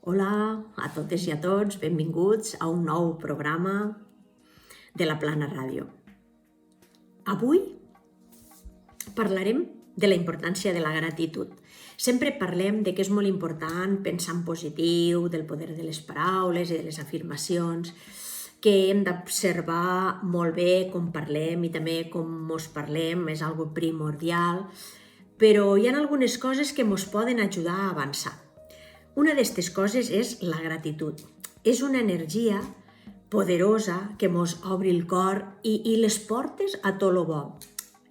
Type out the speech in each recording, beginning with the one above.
Hola a totes i a tots, benvinguts a un nou programa de la Plana Ràdio. Avui parlarem de la importància de la gratitud. Sempre parlem de que és molt important pensar en positiu, del poder de les paraules i de les afirmacions, que hem d'observar molt bé com parlem i també com mos parlem, és algo primordial, però hi ha algunes coses que mos poden ajudar a avançar. Una d'aquestes coses és la gratitud. És una energia poderosa que mos obri el cor i les portes a tot lo bo.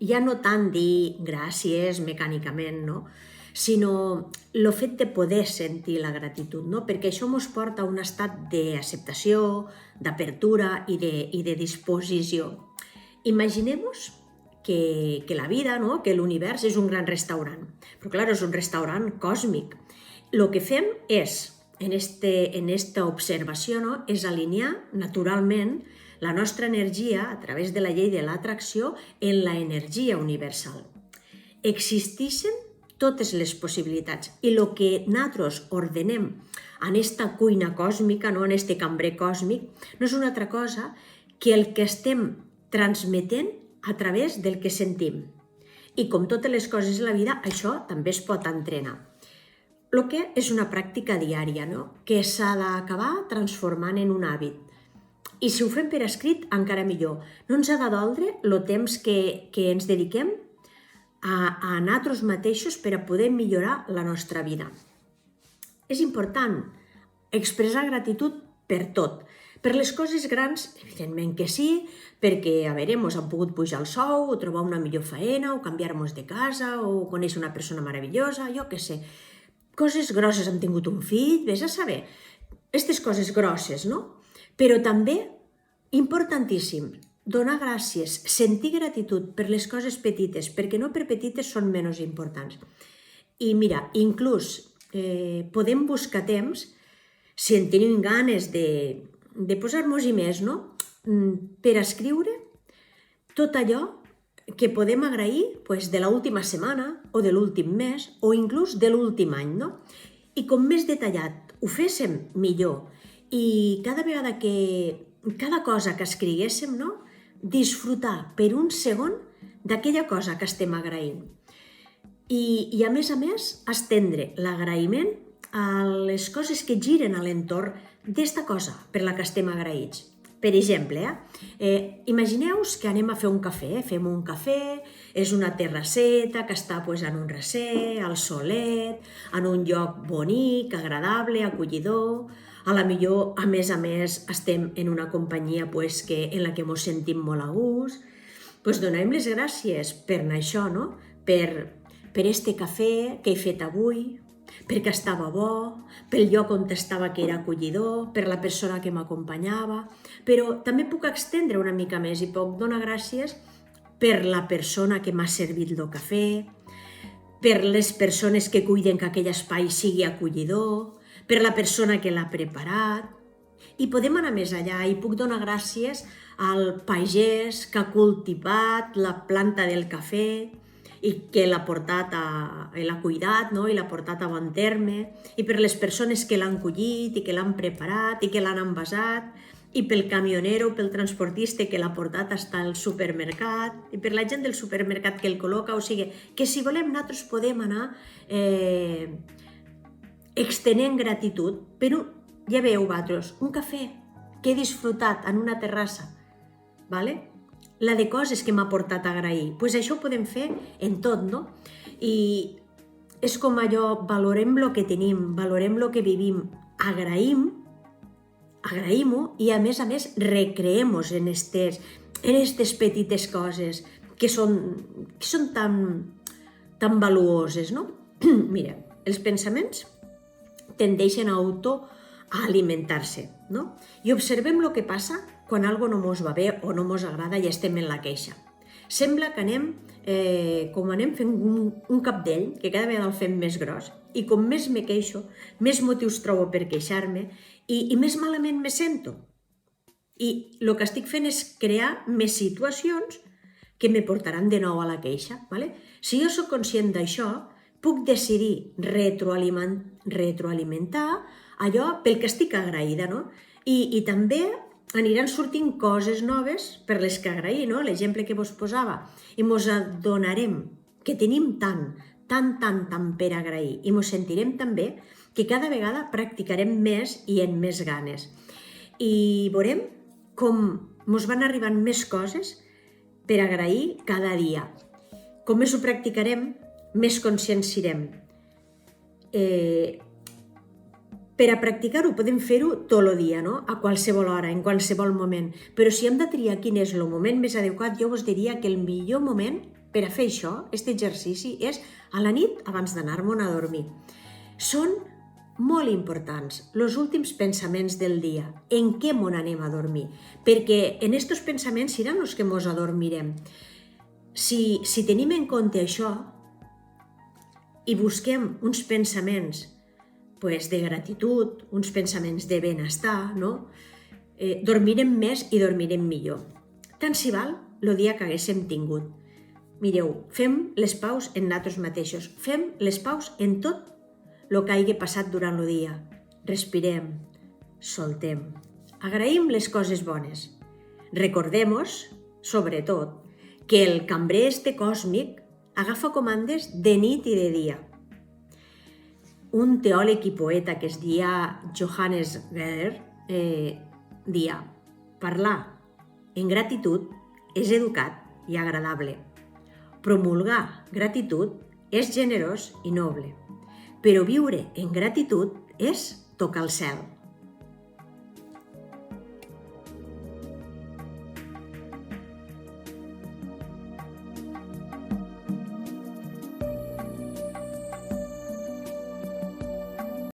Ja no tant dir gràcies mecànicament, no? Sinó el fet de poder sentir la gratitud, no? Perquè això mos porta a un estat d'acceptació, d'apertura i de disposició. Imaginem-vos que la vida, no? Que l'univers és un gran restaurant. Però clar, és un restaurant còsmic. El que fem és, en esta observació, no? És alinear naturalment la nostra energia a través de la llei de l'atracció en la energia universal. Existeixen totes les possibilitats i el que nosaltres ordenem en esta cuina còsmica, no? En este cambrer còsmic, no és una altra cosa que el que estem transmetent a través del que sentim. I com totes les coses de la vida, això també es pot entrenar. El que és una pràctica diària, no? Que s'ha d'acabar transformant en un hàbit. I si ho fem per escrit, encara millor. No ens ha de doldre el temps que ens dediquem a nosaltres mateixos per a poder millorar la nostra vida. És important expressar gratitud per tot. Per les coses grans, evidentment que sí, perquè, a veure, ens han pogut pujar el sou, o trobar una millor feina, o canviar-nos de casa, o conèixer una persona meravellosa, jo què sé. Coses grosses, hem tingut un fill, vés a saber. Aquestes coses grosses, no? Però també, importantíssim, donar gràcies, sentir gratitud per les coses petites, perquè no per petites són menys importants. I mira, inclús podem buscar temps, si en tenim ganes de posar-nos-hi més, no? Per escriure tot allò que podem agrair de l'última setmana o de l'últim mes o inclús de l'últim any, no? I com més detallat ho féssim, millor. I cada vegada cada cosa que escriguéssim, no? Disfrutar per un segon d'aquella cosa que estem agraint. I a més, estendre l'agraïment a les coses que giren a l'entorn d'esta cosa per la que estem agraïts. Per exemple, imagineu-vos que anem a fer un cafè, fem un cafè, és una terrasseta que està en un recer, al solet, en un lloc bonic, agradable, acollidor. A la millor, a més, estem en una companyia en la que ens sentim molt a gust. Donem les gràcies per això, no? Per este cafè que he fet avui, perquè estava bo, pel lloc on estava que era acollidor, per la persona que m'acompanyava, però també puc extendre una mica més i puc donar gràcies per la persona que m'ha servit el cafè, per les persones que cuiden que aquell espai sigui acollidor, per la persona que l'ha preparat. I podem anar més allà i puc donar gràcies al pagès que ha cultivat la planta del cafè, i que l'ha portat, l'ha cuidat, no? I l'ha portat a bon terme, i per les persones que l'han collit i que l'han preparat i que l'han envasat, i pel camionero, pel transportista que l'ha portat fins al supermercat, i per la gent del supermercat que el col·loca, o sigui, que si volem nosaltres podem anar extenent gratitud, però ja veieu vosaltres, un cafè que he disfrutat en una terrassa, ¿vale? La de coses que m'ha portat a agrair. Això ho podem fer en tot, no? I és com allò, valorem el que tenim, valorem el que vivim, agraïm-ho i a més, recreem-nos en aquestes petites coses que són tan valuoses, no? Mira, els pensaments tendeixen a autoalimentar-se, no? I observem el que passa quan algo no mos va bé o no mos agrada i estem en la queixa. Sembla que anem fent un capdell, que cada vegada el fem més gros, i com més me queixo, més motius trobo per queixar-me i més malament me sento. I el que estic fent és crear més situacions que me portaran de nou a la queixa. Si jo soc conscient d'això, puc decidir retroalimentar allò pel que estic agraïda, no? I també aniran sortint coses noves per les que agrair, no? L'exemple que vos posava. I mos adonarem que tenim tant per agrair i mos sentirem també que cada vegada practicarem més i amb més ganes. I veurem com mos van arribant més coses per agrair cada dia. Com més ho practicarem, més conscients serem. Per a practicar-ho podem fer-ho tot el dia, no? A qualsevol hora, en qualsevol moment. Però si hem de triar quin és el moment més adequat, jo us diria que el millor moment per a fer això, aquest exercici, és a la nit abans d'anar-me'n a dormir. Són molt importants els últims pensaments del dia, en què m'on anem a dormir, perquè en aquests pensaments seran els que mos adormirem. Si tenim en compte això i busquem uns pensaments de gratitud, uns pensaments de benestar, no? Dormirem més i dormirem millor. Tant s'hi val el dia que haguéssim tingut. Mireu, fem les paus en nosaltres mateixos, fem les paus en tot el que hagi passat durant el dia. Respirem, soltem, agraïm les coses bones. Recordem-nos, sobretot, que el cambrer este còsmic agafa comandes de nit i de dia. Un teòleg i poeta que es deia Johannes Geder deia: parlar en gratitud és educat i agradable. Promulgar gratitud és generós i noble. Però viure en gratitud és tocar el cel.